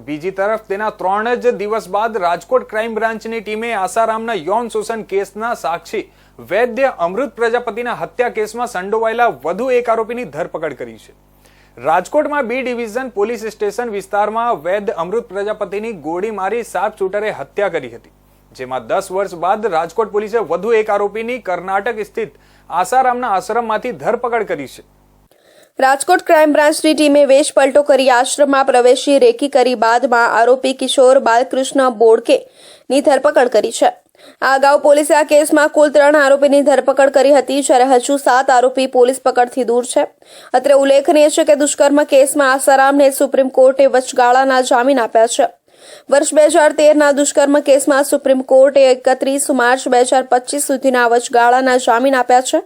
બીજી તરફ તેના 3 જ દિવસ બાદ રાજકોટ ક્રાઇમ બ્રાન્ચની ટીમે આસારામના યૌન શોષણ કેસના સાક્ષી વૈદ્ય અમૃત પ્રજાપતિના હત્યા કેસમાં સંડોવાયેલા વધુ એક આરોપીની ધરપકડ કરી છે। રાજકોટમાં બી ડિવિઝન પોલીસ સ્ટેશન વિસ્તારમાં વૈદ્ય અમૃત પ્રજાપતિની ગોળી મારી શાર્પ શૂટરે હત્યા કરી હતી, જેમાં 10 વર્ષ બાદ રાજકોટ પોલીસે વધુ એક આરોપીની કર્ણાટક સ્થિત આસારામના આશ્રમમાંથી ધરપકડ કરી છે। રાજકોટ ક્રાઇમ બ્રાન્ચની ટીમે વેશ પલટો કરી આશ્રમમાં પ્રવેશી રેકી કરી બાદમાં આરોપી કિશોર બાલકૃષ્ણ બોડકેની ધરપકડ કરી છે। આ અગાઉ પોલીસે આ કેસમાં કુલ 3 આરોપીની ધરપકડ કરી હતી, જ્યારે હજુ 7 આરોપી પોલીસ પકડથી દૂર છે। અત્રે ઉલ્લેખનીય છે કે દુષ્કર્મ કેસમાં આસારામને સુપ્રીમ કોર્ટે વચગાળાના જામીન આપ્યા છે। વર્ષ 2013ના દુષ્કર્મ કેસમાં સુપ્રીમ કોર્ટે 31 માર્ચ 2025 સુધીના વચગાળાના જામીન આપ્યા છે।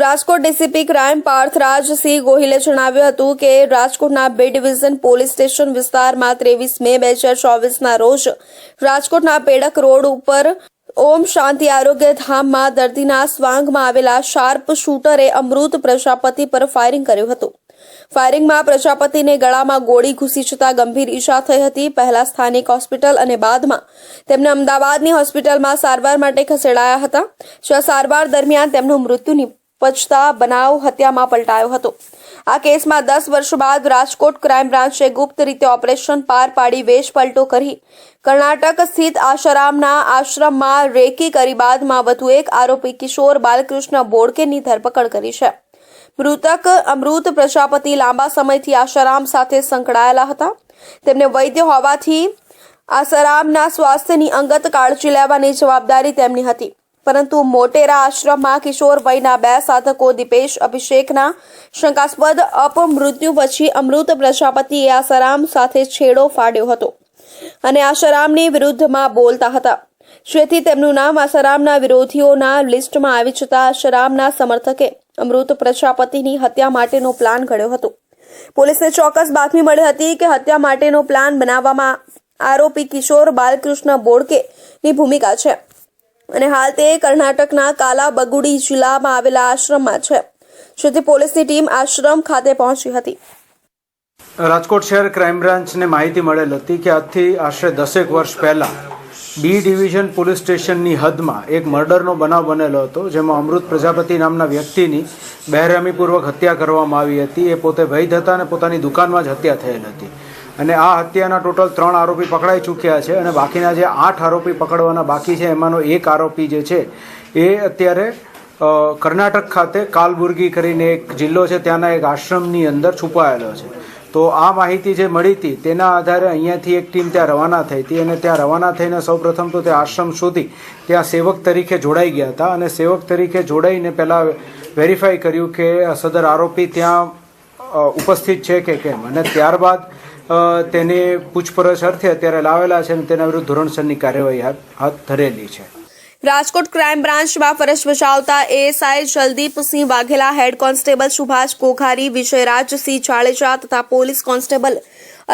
રાજકોટ ડીસીપી ક્રાઇમ પાર્થરાજસિંહ ગોહિલે જણાવ્યું હતું કે રાજકોટના બી ડિવિઝન પોલીસ સ્ટેશન વિસ્તારમાં 23 મે 2024ના રોજ રાજકોટના પેડક રોડ ઉપર ઓમ શાંતિ આરોગ્ય ધામમાં દર્દીના સ્વાંગમાં આવેલા શાર્પ શૂટરે અમૃત પ્રજાપતિ પર ફાયરિંગ કર્યું હતું। ફાયરિંગમાં પ્રજાપતિને ગળામાં ગોળી ઘૂસી જતા ગંભીર ઈજા થઈ હતી। પહેલા સ્થાનિક હોસ્પિટલ અને બાદમાં તેમને અમદાવાદની હોસ્પિટલમાં સારવાર માટે ખસેડાયા હતા, જ્યાં સારવાર દરમિયાન તેમનું મૃત્યુ નિપજતા બનાવ હત્યામાં પલટાયો હતો। આ કેસમાં 10 વર્ષ બાદ રાજકોટ ક્રાઇમ બ્રાન્ચે ગુપ્ત રીતે ઓપરેશન પાર પાડી વેશ પલટો કરી કર્ણાટક સ્થિત આસારામના આશ્રમમાં રેકી કરી બાદમાં વધુ એક આરોપી કિશોર બાલકૃષ્ણ બોડકેની ધરપકડ કરી છે। મૃતક અમૃત પ્રજાપતિ લાંબા સમયથી આસારામ સાથે સંકળાયેલા હતા। તેમને વૈદ્ય હોવાથી આસારામના સ્વાસ્થ્યની અંગત કાળજી લેવાની જવાબદારી તેમની હતી, પરંતુ મોટેરા આશ્રમમાં કિશોર વયના 2 સાધકો દીપેશ અભિષેકના શંકાસ્પદ અપમૃત્યુ પછી અમૃત પ્રજાપતિએ આસારામ સાથે છેડો ફાડ્યો હતો અને આસારામની વિરુદ્ધમાં બોલતા હતા, જેથી તેમનું નામ આસારામના વિરોધીઓના લિસ્ટમાં આવી જતા આસારામના સમર્થકે અમૃત પ્રજાપતિની હત્યા માટેનો પ્લાન ઘડ્યો હતો। પોલીસને ચોક્કસ બાતમી મળી હતી કે હત્યા માટેનો પ્લાન બનાવવામાં આરોપી કિશોર બાલકૃષ્ણ બોડકેની ભૂમિકા છે અને હાલ તે કર્ણાટકના કાલાબગુડી જિલ્લામાં આવેલા આશ્રમમાં છે, જેથી પોલીસની ટીમ આશ્રમ ખાતે પહોંચી હતી। રાજકોટ શહેર ક્રાઇમ બ્રાન્ચને માહિતી મળેલ હતી કે આજથી આશરે 10 વર્ષ પહેલા બી ડિવિઝન પોલીસ સ્ટેશનની હદમાં એક મર્ડરનો બનાવ બનેલો હતો, જેમાં અમૃત પ્રજાપતિ નામના વ્યક્તિની બહેરમીપૂર્વક હત્યા કરવામાં આવી હતી। એ પોતે વૈદ હતા અને પોતાની દુકાનમાં જ હત્યા થયેલ હતી અને આ હત્યાના ટોટલ 3 આરોપી પકડાઈ ચૂક્યા છે અને બાકીના જે 8 આરોપી પકડવાના બાકી છે એમાંનો એક આરોપી જે છે એ અત્યારે કર્ણાટક ખાતે કાલબુર્ગી કરીને એક જિલ્લો છે ત્યાંના એક આશ્રમની અંદર છુપાયેલો છે। તો આ માહિતી જે મળી હતી તેના આધારે અહીંયાથી એક ટીમ ત્યાં રવાના થઈ હતી અને ત્યાં રવાના થઈને સૌપ્રથમ તો તે આશ્રમ સુધી ત્યાં સેવક તરીકે જોડાઈ ગયા હતા અને સેવક તરીકે જોડાઈને પહેલાં વેરીફાઈ કર્યું કે સદર આરોપી ત્યાં ઉપસ્થિત છે કે કેમ, અને ત્યારબાદ તેની પૂછપરછ અર્થે અત્યારે લાવેલા છે અને તેના વિરુદ્ધ ધોરણસરની કાર્યવાહી હાથ ધરેલી છે। રાજકોટ ક્રાઇમ બ્રાન્ચમાં ફરજ બજાવતા ASI Jaldeepsinh Vaghela, head constable Subhash Koghari, Vijayrajsinh Jadeja તથા પોલીસ કોન્સ્ટેબલ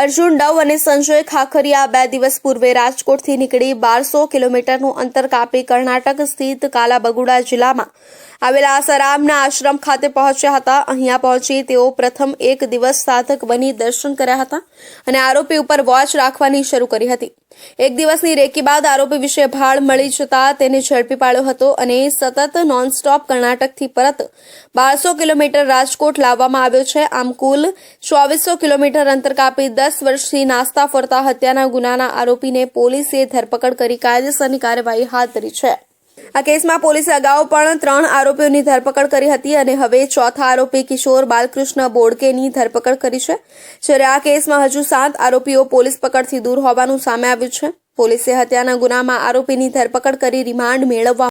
અર્જુન ડવ અને સંજય ખાખરિયા 2 દિવસ પૂર્વે રાજકોટથી નીકળી 1200 કિલોમીટરનું અંતર કાપી કર્ણાટક સ્થિત કાલાબગુડા જિલ્લામાં આવેલા આસારામના આશ્રમ ખાતે પહોંચ્યા હતા। અહીંયા પહોંચી તેઓ પ્રથમ એક દિવસ સાધક બની દર્શન કર્યા હતા અને આરોપી ઉપર વોચ રાખવાની શરૂ કરી હતી। એક દિવસની રેકી બાદ આરોપી વિશે ભાળ મળી જતા તેને ઝડપી પાડ્યો હતો અને સતત નોનસ્ટોપ કર્ણાટકથી પરત 1200 કિલોમીટર રાજકોટ લાવવામાં આવ્યો છે। આમ કુલ 2400 કિલોમીટર અંતર કાપી 10 વર્ષથી નાસ્તા ફરતા હત્યાના ગુનાના આરોપીને પોલીસે ધરપકડ કરી કાયદેસરની કાર્યવાહી હાથ ધરી છે। આ કેસમાં પોલીસે અગાઉ પણ 3 આરોપીઓની ધરપકડ કરી હતી અને હવે 4થા આરોપી કિશોર બાલકૃષ્ણ બોડકેની ધરપકડ કરી છે, જ્યારે આ કેસમાં હજુ 7 આરોપીઓ પોલીસ પકડથી દૂર હોવાનું સામે આવ્યું છે। પોલીસે હત્યાના ગુનામાં આરોપીની ધરપકડ કરી રિમાન્ડ મેળવવા